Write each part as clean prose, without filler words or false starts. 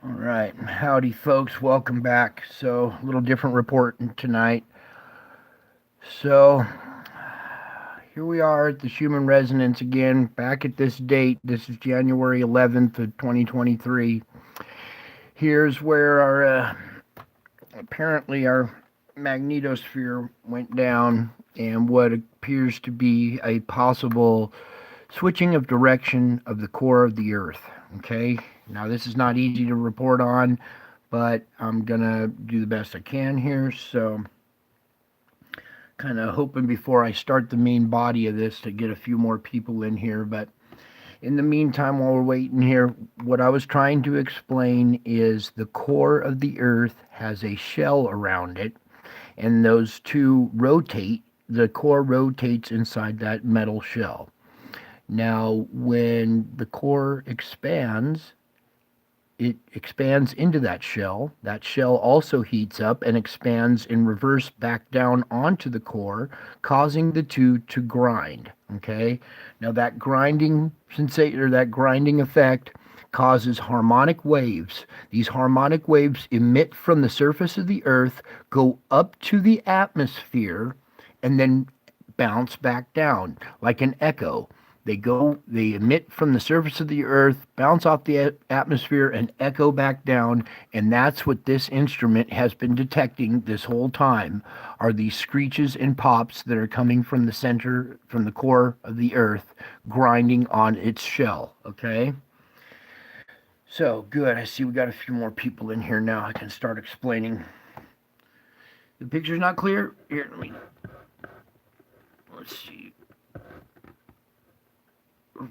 All right, howdy, folks. Welcome back. So, a little different report tonight. So, here we are at the Schumann Resonance again, back at this date. This is January 11th of 2023. Here's where apparently our magnetosphere went down and what appears to be a possible switching of direction of the core of the Earth. Okay, now this is not easy to report on, but I'm gonna do the best I can here. So, kind of hoping before I start the main body of this to get a few more people in here. But in the meantime, while we're waiting here, what I was trying to explain is the core of the Earth has a shell around it, and those two rotate. The core rotates inside that metal shell. Now, when the core expands, it expands into that shell. That shell also heats up and expands in reverse back down onto the core, causing the two to grind. Okay? Now that grinding sensation or that grinding effect causes harmonic waves. These harmonic waves emit from the surface of the earth, go up to the atmosphere, and then bounce back down like an echo. They emit from the surface of the earth, bounce off the atmosphere, and echo back down. And that's what this instrument has been detecting this whole time are these screeches and pops that are coming from the center, from the core of the earth, grinding on its shell. Okay? So, good. I see we got a few more people in here now. I can start explaining. The picture's not clear? Here, let's see.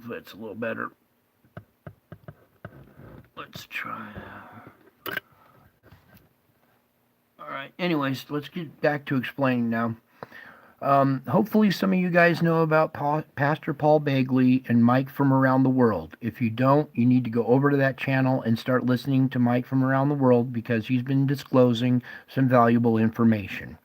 That's a little better. Let's try. All right. Anyways, let's get back to explaining now. Hopefully, some of you guys know about Pastor Paul Bagley and Mike from Around the World. If you don't, you need to go over to that channel and start listening to Mike from Around the World because he's been disclosing some valuable information.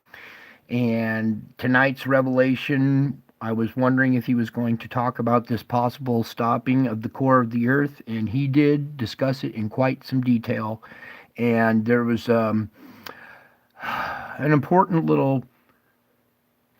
And tonight's revelation, I was wondering if he was going to talk about this possible stopping of the core of the earth, and he did discuss it in quite some detail. And there was an important little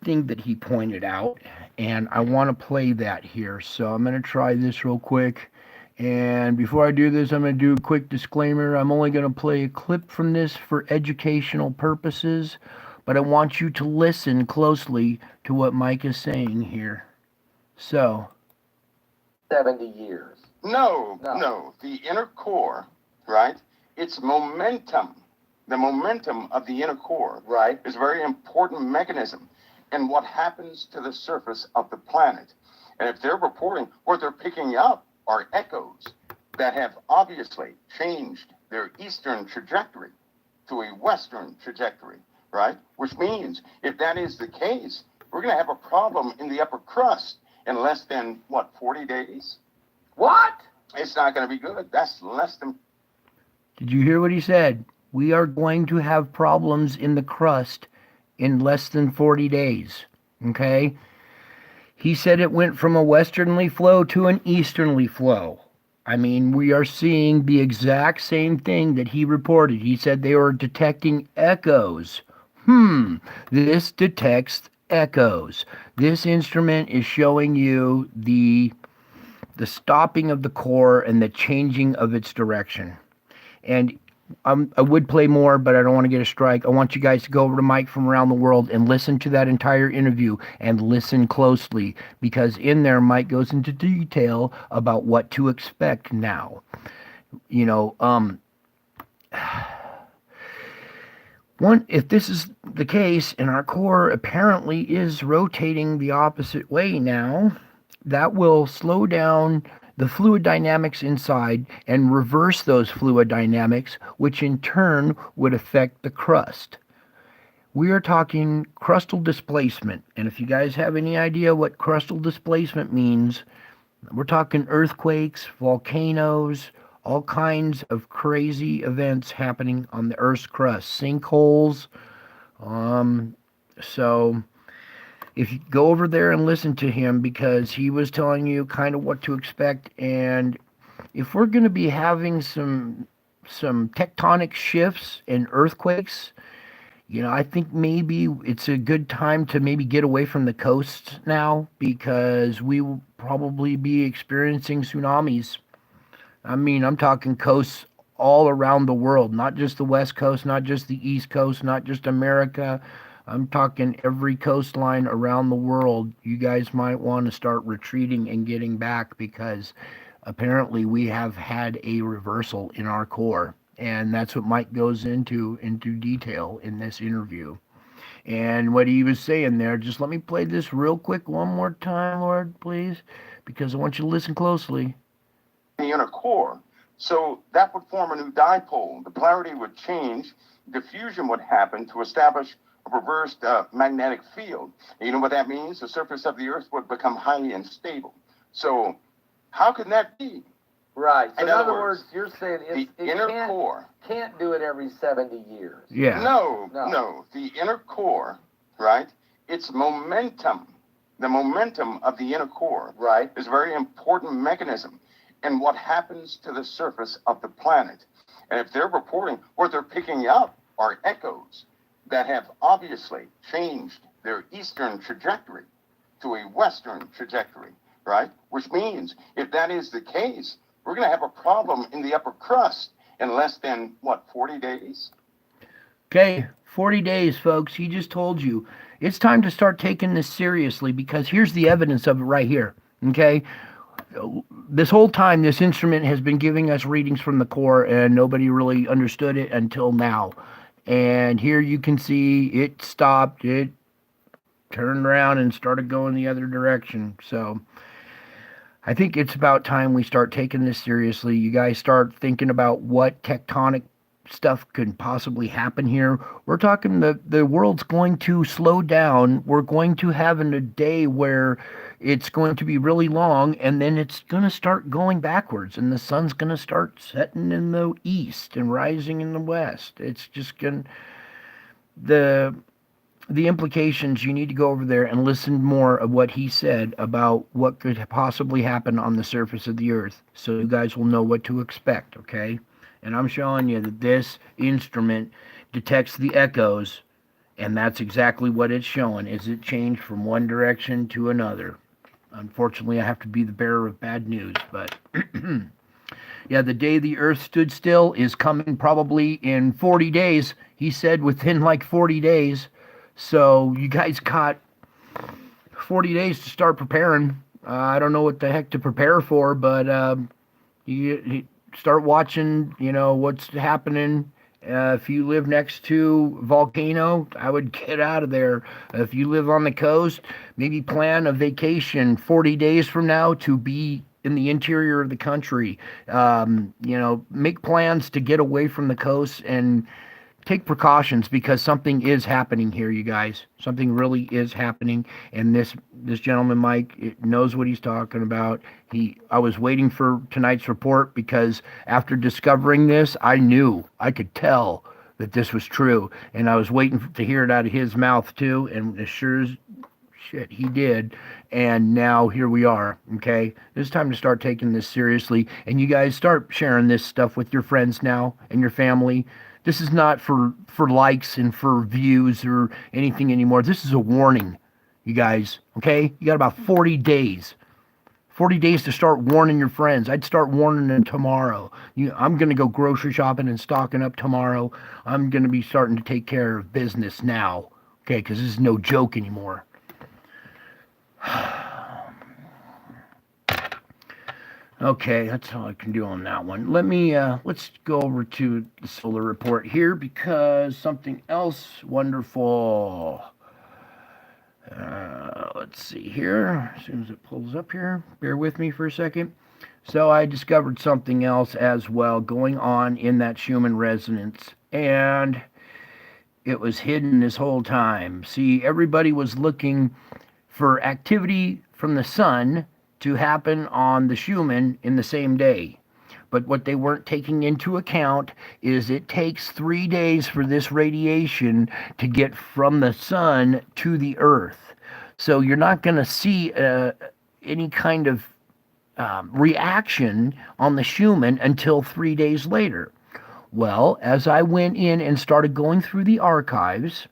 thing that he pointed out, and I want to play that here. So I'm going to try this real quick. And before I do this, I'm going to do a quick disclaimer. I'm only going to play a clip from this for educational purposes, but I want you to listen closely to what Mike is saying here. So, 70 years. No. The inner core, right? Its momentum, the momentum of the inner core, Right. is a very important mechanism in what happens to the surface of the planet. And if they're reporting, what they're picking up are echoes that have obviously changed their eastern trajectory to a western trajectory, right? Which means if that is the case, we're going to have a problem in the upper crust in less than, 40 days? What? It's not going to be good. That's less than. did you hear what he said? We are going to have problems in the crust in less than 40 days. Okay? He said it went from a westerly flow to an easterly flow. I mean, we are seeing the exact same thing that he reported. He said they were detecting echoes. This detects echoes. This instrument is showing you the stopping of the core and the changing of its direction. And I would play more, but I don't want to get a strike. I want you guys to go over to Mike from Around the World and listen to that entire interview and listen closely because in there, Mike goes into detail about what to expect now. You know, if this is the case and our core apparently is rotating the opposite way now, that will slow down the fluid dynamics inside and reverse those fluid dynamics, which in turn would affect the crust. We are talking crustal displacement. And if you guys have any idea what crustal displacement means, we're talking earthquakes, volcanoes, all kinds of crazy events happening on the Earth's crust, sinkholes. So if you go over there and listen to him because he was telling you kind of what to expect, and if we're going to be having some some tectonic shifts and earthquakes. I think maybe it's a good time to maybe get away from the coast now because we will probably be experiencing tsunamis. I mean, I'm talking coasts all around the world, not just the West Coast, not just the East Coast, not just America. I'm talking every coastline around the world. You guys might want to start retreating and getting back because apparently we have had a reversal in our core. And that's what Mike goes into detail in this interview. And what he was saying there, just let me play this real quick one more time, Lord, please, because I want you to listen closely. The inner core. So that would form a new dipole. The polarity would change. Diffusion would happen to establish a reversed magnetic field. And you know what that means? The surface of the Earth would become highly unstable. So how can that be? Right. So In in other other words, words, you're saying The it inner can't, core. can't do it every 70 years. Yeah. No. The inner core, right? It's momentum. The momentum of the inner core Right. is a very important mechanism in what happens to the surface of the planet. And if they're reporting, what they're picking up are echoes that have obviously changed their eastern trajectory to a western trajectory, right? Which means if that is the case, we're going to have a problem in the upper crust in less than, 40 days? Okay, 40 days, folks. He just told you. It's time to start taking this seriously because here's the evidence of it right here. Okay? This whole time, this instrument has been giving us readings from the core, and nobody really understood it until now. And here you can see it stopped, it turned around, and started going the other direction. So I think it's about time we start taking this seriously. You guys start thinking about what tectonic stuff could possibly happen here. We're talking the world's going to slow down. We're going to have a day where it's going to be really long and then it's going to start going backwards and the sun's going to start setting in the east and rising in the west. It's just going the implications, you need to go over there and listen more of what he said about what could possibly happen on the surface of the earth so you guys will know what to expect, okay? And I'm showing you that this instrument detects the echoes, and that's exactly what it's showing, is it changed from one direction to another. Unfortunately, I have to be the bearer of bad news, but yeah, the day the earth stood still is coming probably in 40 days. He said within like 40 days. So you guys got 40 days to start preparing. I don't know what the heck to prepare for, but you start watching, what's happening. If you live next to a volcano, I would get out of there. If you live on the coast, maybe plan a vacation 40 days from now to be in the interior of the country. Make plans to get away from the coast and take precautions because something is happening here, you guys. Something really is happening, and this gentleman, Mike, knows what he's talking about. I was waiting for tonight's report because after discovering this, I could tell that this was true, and I was waiting to hear it out of his mouth too, and as sure as shit, he did. And now here we are, okay? It's time to start taking this seriously, and you guys start sharing this stuff with your friends now and your family. This is not for likes and for views or anything anymore. This is a warning, you guys, okay? You got about 40 days. 40 days to start warning your friends. I'd start warning them tomorrow. I'm going to go grocery shopping and stocking up tomorrow. I'm going to be starting to take care of business now, okay? Because this is no joke anymore. Okay, that's all I can do on that one. Let's go over to the solar report here because something else wonderful. Let's see here. As soon as it pulls up here, bear with me for a second. So I discovered something else as well going on in that Schumann resonance, and it was hidden this whole time. See, everybody was looking for activity from the sun to happen on the Schumann in the same day. But what they weren't taking into account is it takes 3 days for this radiation to get from the sun to the earth. So you're not going to see any kind of reaction on the Schumann until 3 days later. Well, as I went in and started going through the archives,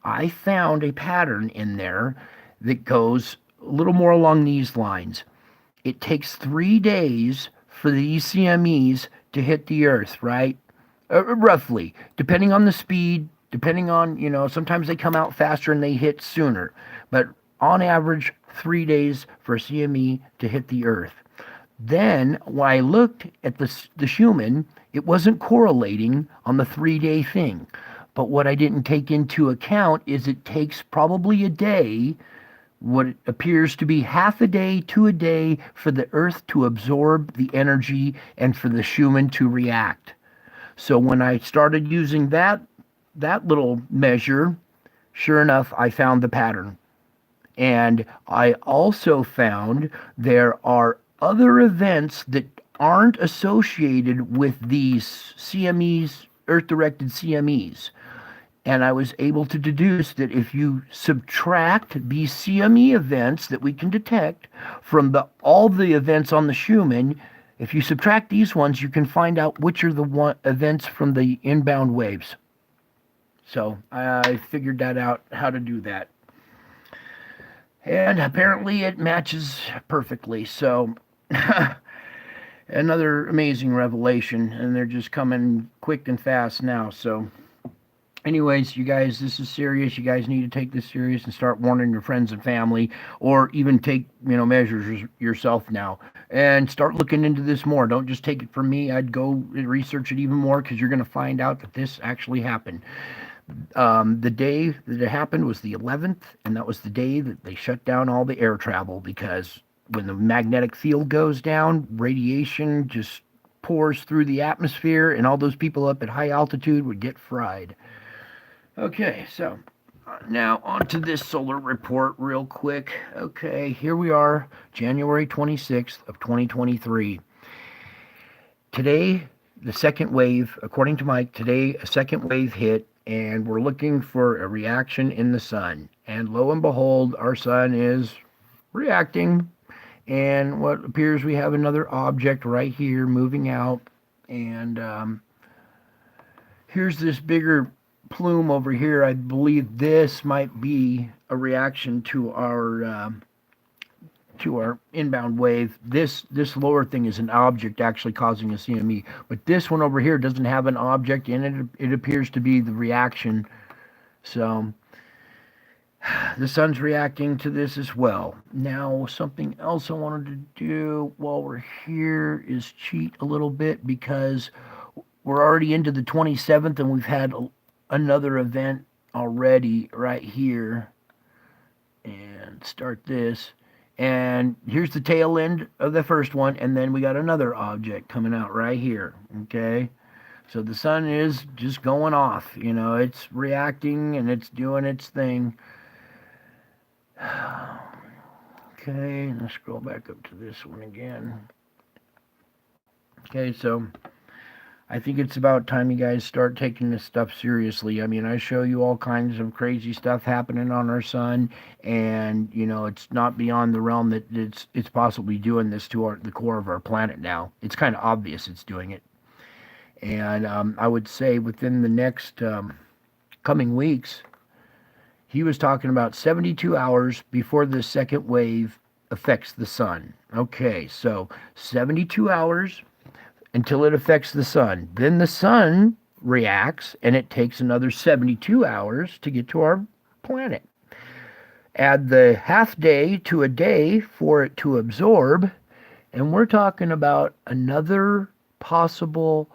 I found a pattern in there that goes a little more along these lines. It takes 3 days for the ECMEs to hit the Earth, right? Roughly, depending on the speed, depending on, sometimes they come out faster and they hit sooner. But on average, 3 days for a CME to hit the Earth. Then, when I looked at the human, it wasn't correlating on the 3 day thing. But what I didn't take into account is it takes probably a day, what appears to be half a day to a day, for the Earth to absorb the energy and for the human to react. So when I started using that little measure, sure enough, I found the pattern. And I also found there are other events that aren't associated with these CMEs, Earth directed CMEs. And I was able to deduce that if you subtract these CME events that we can detect from all the events on the human, if you subtract these ones, you can find out which are the events from the inbound waves. So I figured that out, how to do that. And apparently it matches perfectly. So another amazing revelation, and they're just coming quick and fast now. So anyways, you guys, this is serious. You guys need to take this serious and start warning your friends and family, or even take, measures yourself now and start looking into this more. Don't just take it from me. I'd go research it even more, because you're going to find out that this actually happened. The day that it happened was the 11th, and that was the day that they shut down all the air travel, because when the magnetic field goes down, radiation just pours through the atmosphere, and all those people up at high altitude would get fried. Okay, so now on to this solar report real quick. Okay, here we are, January 26th of 2023. Today, the second wave, according to Mike, today a second wave hit, and we're looking for a reaction in the sun. And lo and behold, our sun is reacting, and what appears we have another object right here moving out, and here's this bigger plume over here. I believe this might be a reaction to our inbound wave. This lower thing is an object actually causing a CME, but this one over here doesn't have an object in it. It appears to be the reaction. So the sun's reacting to this as well. Now, something else I wanted to do while we're here is cheat a little bit, because we're already into the 27th, and we've had another event already right here. And start this. And here's the tail end of the first one, and then we got another object coming out right here. Okay, so the sun is just going off. It's reacting and it's doing its thing. Okay, let's scroll back up to this one again. Okay, so I think it's about time you guys start taking this stuff seriously. I mean, I show you all kinds of crazy stuff happening on our sun, and it's not beyond the realm that it's possibly doing this to the core of our planet now. It's kind of obvious it's doing it. And I would say within the next coming weeks, he was talking about 72 hours before the second wave affects the sun. Okay, so 72 hours until it affects the sun. Then the sun reacts, and it takes another 72 hours to get to our planet. Add the half day to a day for it to absorb, and we're talking about another possible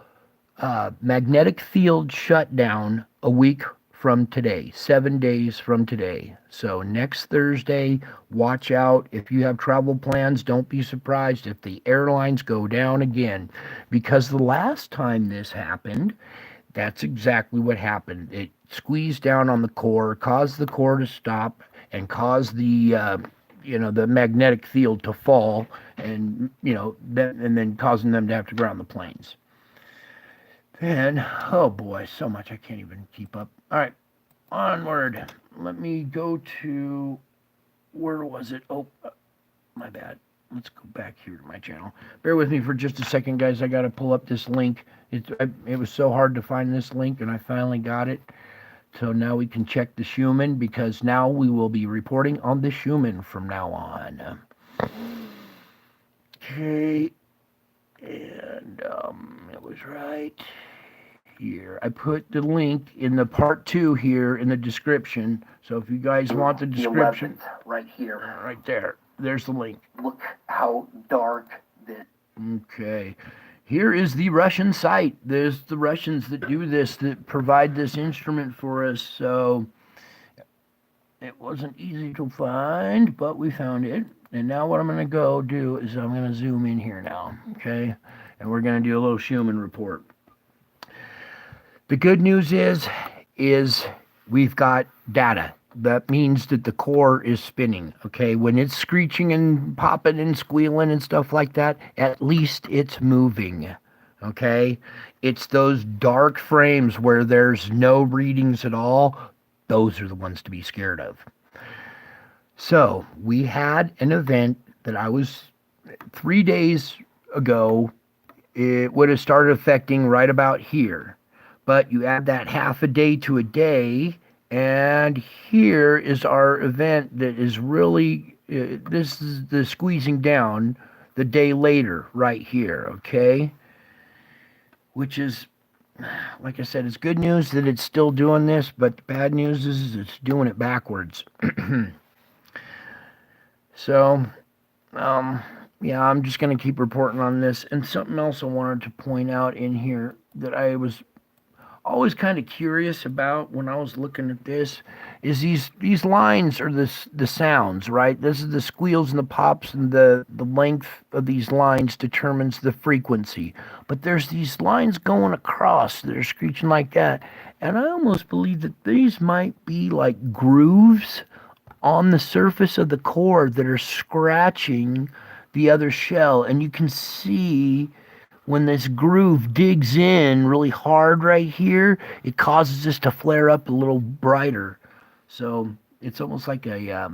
magnetic field shutdown a week from today, 7 days from today. So next Thursday, watch out. If you have travel plans, don't be surprised if the airlines go down again, because the last time this happened, that's exactly what happened. It squeezed down on the core, caused the core to stop, and caused the the magnetic field to fall, and then causing them to have to ground the planes. And, oh boy, so much I can't even keep up. All right, onward. Let me go to, where was it? Oh, my bad. Let's go back here to my channel. Bear with me for just a second, guys. I got to pull up this link It was so hard to find this link, and I finally got it. So now we can check the Schumann, because now we will be reporting on the Schumann from now on. Okay, and it was right here. I put the link in the part 2 here in the description. So if you guys want the description, 11th, right here. right there, there's the link. Look how dark this. Okay. Here is the Russian site. There's the Russians that do this, that provide this instrument for us. So it wasn't easy to find, but we found it. And now what I'm going to go do is I'm going to zoom in here now. Okay. And we're going to do a little Schumann report. The good news is we've got data. That means that the core is spinning, okay? When it's screeching and popping and squealing and stuff like that, at least it's moving, okay? It's those dark frames where there's no readings at all. Those are the ones to be scared of. So we had an event that 3 days ago. It would have started affecting right about here. But you add that half a day to a day, and here is our event that is really, this is the squeezing down the day later right here, okay? Which is, like I said, it's good news that it's still doing this, but the bad news is it's doing it backwards. So, yeah, I'm just going to keep reporting on this. And something else I wanted to point out in here that I was always kind of curious about when I was looking at this is these lines are the sounds, right? This is the squeals and the pops, and the length of these lines determines the frequency. But there's these lines going across that are screeching like that, and I almost believe that these might be like grooves on the surface of the core that are scratching the other shell, and you can see when this groove digs in really hard right here, it causes this to flare up a little brighter. So it's almost like a,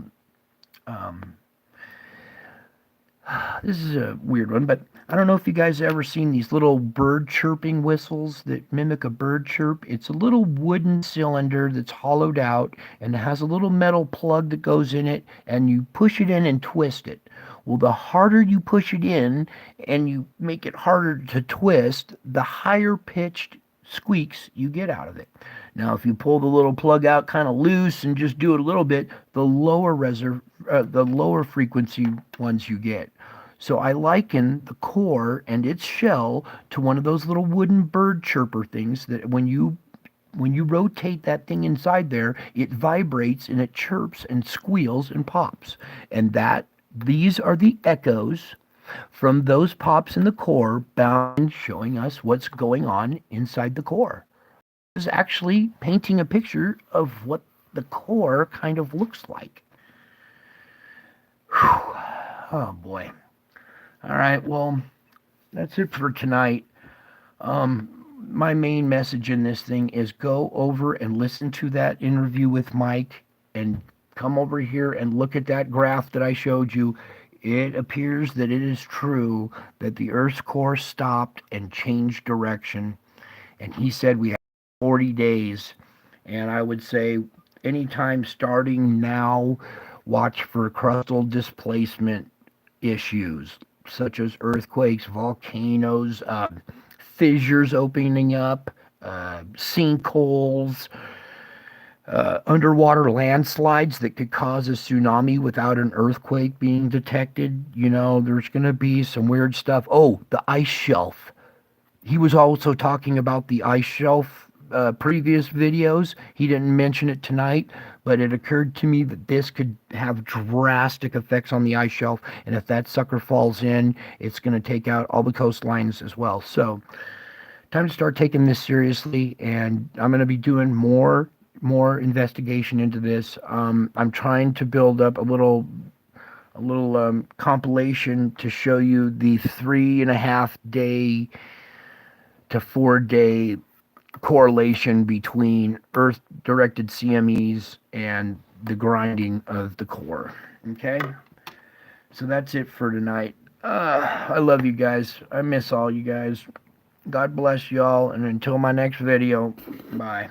this is a weird one, but I don't know if you guys have ever seen these little bird chirping whistles that mimic a bird chirp. It's a little wooden cylinder that's hollowed out, and it has a little metal plug that goes in it, and you push it in and twist it. Well, the harder you push it in and you make it harder to twist, the higher pitched squeaks you get out of it. Now, if you pull the little plug out kind of loose and just do it a little bit, the lower frequency ones you get. So I liken the core and its shell to one of those little wooden bird chirper things that when you rotate that thing inside there, it vibrates and it chirps and squeals and pops. And these are the echoes from those pops in the core, bound showing us what's going on inside the core. This is actually painting a picture of what the core kind of looks like. Whew. Oh boy. All right, well, that's it for tonight. My main message in this thing is go over and listen to that interview with Mike, and come over here and look at that graph that I showed you. It appears that it is true that the Earth's core stopped and changed direction. And he said we have 40 days. And I would say anytime starting now, watch for crustal displacement issues, such as earthquakes, volcanoes, fissures opening up, sinkholes, underwater landslides that could cause a tsunami without an earthquake being detected. You know, there's going to be some weird stuff. Oh, the ice shelf. He was also talking about the ice shelf previous videos. He didn't mention it tonight, but it occurred to me that this could have drastic effects on the ice shelf, and if that sucker falls in, it's going to take out all the coastlines as well. So time to start taking this seriously, and I'm going to be doing more investigation into this. I'm trying to build up a little compilation to show you the 3.5 day to 4 day correlation between Earth directed CMEs and the grinding of the core. Okay, so that's it for tonight. I love you guys. I miss all you guys. God bless y'all, and until my next video, bye.